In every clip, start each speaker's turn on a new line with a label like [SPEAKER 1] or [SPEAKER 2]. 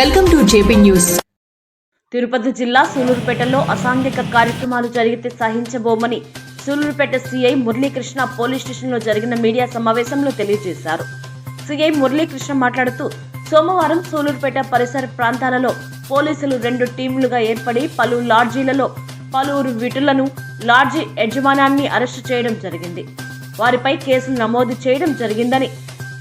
[SPEAKER 1] Welcome to JP news.
[SPEAKER 2] Tirupati జిల్లా సూలూరుపేటలో అసాంఘిక కార్యక్రమాలు జరిగితే సహించబోమని సూలూరుపేట సీఐ మురళీకృష్ణ పోలీస్ స్టేషన్లో జరిగిన మీడియా సమావేశంలో తెలియజేశారు. సీఐ మురళీకృష్ణ మాట్లాడుతూ సోమవారం సూలూరుపేట పరిసర ప్రాంతాలలో పోలీసులు 2 టీంలుగా ఏర్పడి పలు లాడ్జీలలో పలువురు విటులను లాడ్జీ యజమానాన్ని అరెస్టు చేయడం జరిగింది. వారిపై కేసులు నమోదు చేయడం జరిగిందని,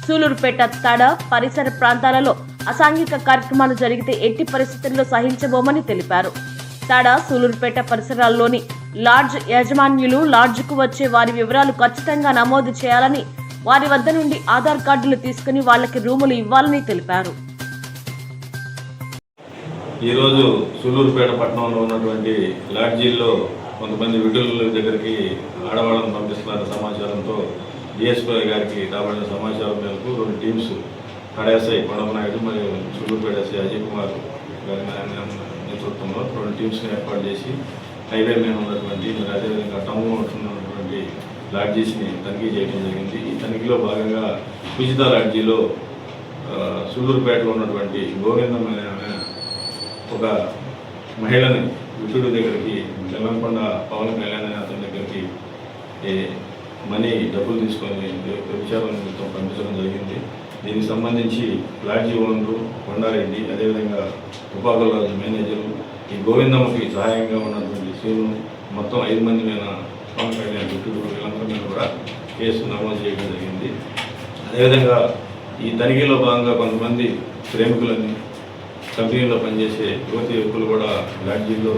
[SPEAKER 2] సూలూరుపేట తడ పరిసర ప్రాంతాలలో అసాంఘిక కార్యక్రమాలు జరిగితే ఎట్టి పరిస్థితుల్లో సహించబోమని తెలిపారు. తడ సూలూరుపేట పరిసరాల్లోని లాడ్జ్ యాజమాన్యులు లాడ్జ్కు వచ్చే వారి వివరాలు ఖచ్చితంగా నమోదు చేయాలని, వారి వద్ద నుండి ఆధార్ కార్డులు తీసుకుని వాళ్ళకి రూములు ఇవ్వాలని తెలిపారు.
[SPEAKER 3] ఈరోజు సూలూరుపేట పట్టణంలో ఉన్నటువంటి లాడ్జీల్లో కొంతమంది విటుల దగ్గరికి ఆడవాళ్ళను పంపిస్తున్న సమాచారంతో డిఎస్పీ గారికి రాబడిన సమాచారం మేరకు 2 టీమ్స్ కడఎస్ఐ కొండమనాయుడు మరియు సూలూరుపేట ఎస్ఐ అజయ్ కుమార్ గారి నేతృత్వంలో 2 టీమ్స్ని ఏర్పాటు చేసి హైవే మీద ఉన్నటువంటి మరి అదేవిధంగా టౌన్లో ఉంటున్నటువంటి లాడ్జీస్ని తనిఖీ చేయడం జరిగింది. ఈ తనిఖీలో భాగంగా పూజిత లాడ్జీలో సూలూరుపేటలో ఉన్నటువంటి గోవిందం అనే ఒక మహిళని విటుడు దగ్గరికి బెల్లంకొండ పవన్ కళ్యాణ్ అనే అతని దగ్గరికి డబ్బులు తీసుకొని విచారణ నిమిత్తం పంపించడం జరిగింది. దీనికి సంబంధించి లాడ్జీ ఓనరు కొండారెడ్డి, అదేవిధంగా ఉపాకులరాజు మేనేజరు, ఈ గోవిందమ్మకి సహాయంగా ఉన్నటువంటి శ్రీను, మొత్తం 5 మంది మీద పవన్ కళ్యాణ్ విటుడు వీళ్ళందరి మీద కూడా కేసు నమోదు చేయడం జరిగింది. అదేవిధంగా ఈ తనిఖీలో భాగంగా కొంతమంది ప్రేమికులని కంపెనీలో పనిచేసే యువకులు కూడా లాడ్జీల్లో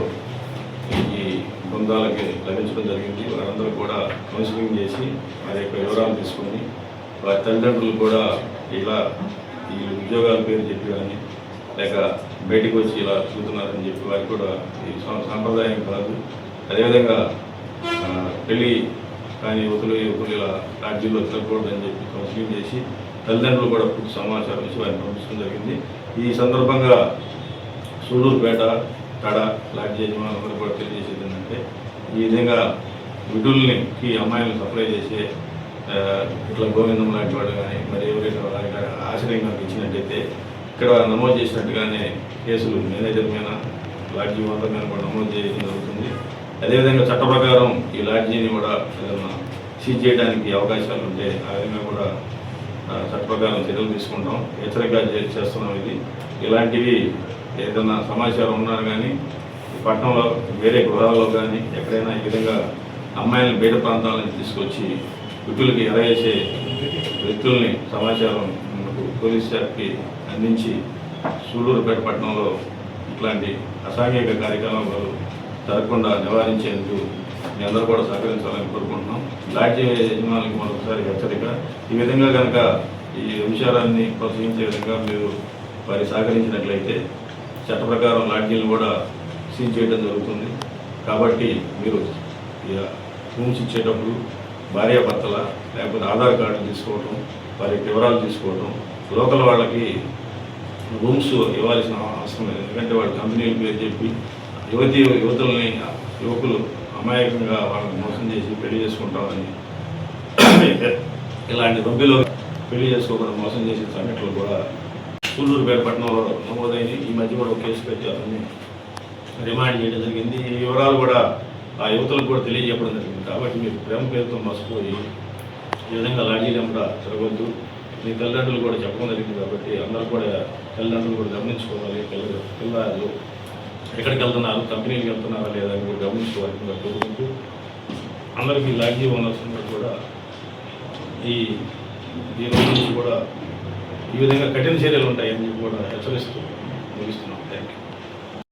[SPEAKER 3] ఈ బృందాలకి లభించడం జరిగింది. వారందరూ కూడా కౌన్సిలింగ్ చేసి వారి యొక్క వివరాలు తీసుకొని వారి తల్లిదండ్రులు కూడా ఇలా ఈ ఉద్యోగాల పేరు చెప్పి కానీ లేక బయటకు వచ్చి ఇలా చూస్తున్నారని చెప్పి వారికి కూడా ఈ సాంప్రదాయం కాదు, అదేవిధంగా పెళ్ళి కానీ యువకులు ఇలా లాడ్జీల్లో తిరగకూడదని చెప్పి కౌన్సిలింగ్ చేసి తల్లిదండ్రులు కూడా పూర్తి సమాచారం ఇచ్చి వారిని పంపించడం జరిగింది. ఈ సందర్భంగా సూలూరుపేట తడ లాడ్జీ యజమానులు కూడా తెలియజేసేది ఏంటంటే, ఈ విధంగా విటులకి అమ్మాయిలను సప్లై చేసే ఇట్లా గోవిందం లాంటి వాడు కానీ మరి ఎవరైనా ఆశ్రయం కనుక ఇచ్చినట్టయితే ఇక్కడ నమోదు చేసినట్టుగానే కేసులు మేనేజర్ మీద లాడ్జీ ఓనర్ మీద కూడా నమోదు చేయడం జరుగుతుంది. అదేవిధంగా చట్ట ప్రకారం ఈ లాడ్జీని కూడా ఏదైనా సీజ్ చేయడానికి అవకాశాలు ఉంటే ఆ విధంగా కూడా చట్ట ప్రకారం చర్యలు తీసుకుంటాం, హెచ్చరిక చేస్తున్నాం. ఇలాంటివి ఏదైనా సమాచారం ఉన్నా కానీ పట్టణంలో వేరే గృహాల్లో కానీ ఎక్కడైనా ఈ విధంగా అమ్మాయిలను బయట ప్రాంతాల నుంచి తీసుకొచ్చి విటులకి ఎరవేసే వ్యక్తుల్ని సమాచారం మనకు పోలీస్ శాఖకి అందించి సూలూరుపేట పట్టణంలో ఇట్లాంటి అసాంఘిక కార్యక్రమాలు జరగకుండా నివారించేందుకు మీ అందరూ కూడా సహకరించాలని కోరుకుంటున్నాం. లాడ్జీ యజమానులకు మరొకసారి హెచ్చరిక, ఈ విధంగా కనుక ఈ విషయాలన్నీ ప్రోత్సహించే విధంగా మీరు వారి సహకరించినట్లయితే చట్ట ప్రకారం లాడ్జీలను కూడా సీజ్ చేయడం జరుగుతుంది. కాబట్టి మీరు రూమ్స్ ఇచ్చేటప్పుడు భార్యాభర్తల లేకపోతే ఆధార్ కార్డు తీసుకోవటం, వారి వివరాలు తీసుకోవటం, లోకల్ వాళ్ళకి రూమ్స్ ఇవ్వాల్సిన అవసరం లేదు. ఎందుకంటే వాళ్ళు కంపెనీలు పేరు చెప్పి యువకులు అమాయకంగా వాళ్ళని మోసం చేసి పెళ్లి చేసుకుంటామని ఇలాంటి రొబ్బిలో పెళ్లి చేసుకోకుండా మోసం చేసే సంఘటనలు కూడా సూలూరుపేట పట్టణంలో నమోదైంది. ఈ మధ్య కూడా ఒక కేసు పెట్టి అతన్ని రిమాండ్ చేయడం జరిగింది. ఈ వివరాలు కూడా ఆ యువతలకు కూడా తెలియజెప్పడం జరిగింది. కాబట్టి మీరు ప్రేమ పేరుతో మోసపోయి ఈ విధంగా లాడ్జీలు కూడా తిరగవద్దు. మీ తల్లిదండ్రులు కూడా చెప్పడం జరిగింది. కాబట్టి అందరూ కూడా తల్లిదండ్రులు కూడా గమనించుకోవాలి. పిల్లలు ఎక్కడికి వెళ్తున్నారు, కంపెనీకి వెళ్తున్నారా లేదా అని కూడా గమనించుకోవాలని కోరుకుంటూ అందరికీ లాడ్జీ ఓనర్స్ కూడా ఈ రోజు నుంచి కూడా ఈ విధంగా కఠిన చర్యలు ఉంటాయని కూడా హెచ్చరిస్తూ ముగిస్తున్నాం. Thank you.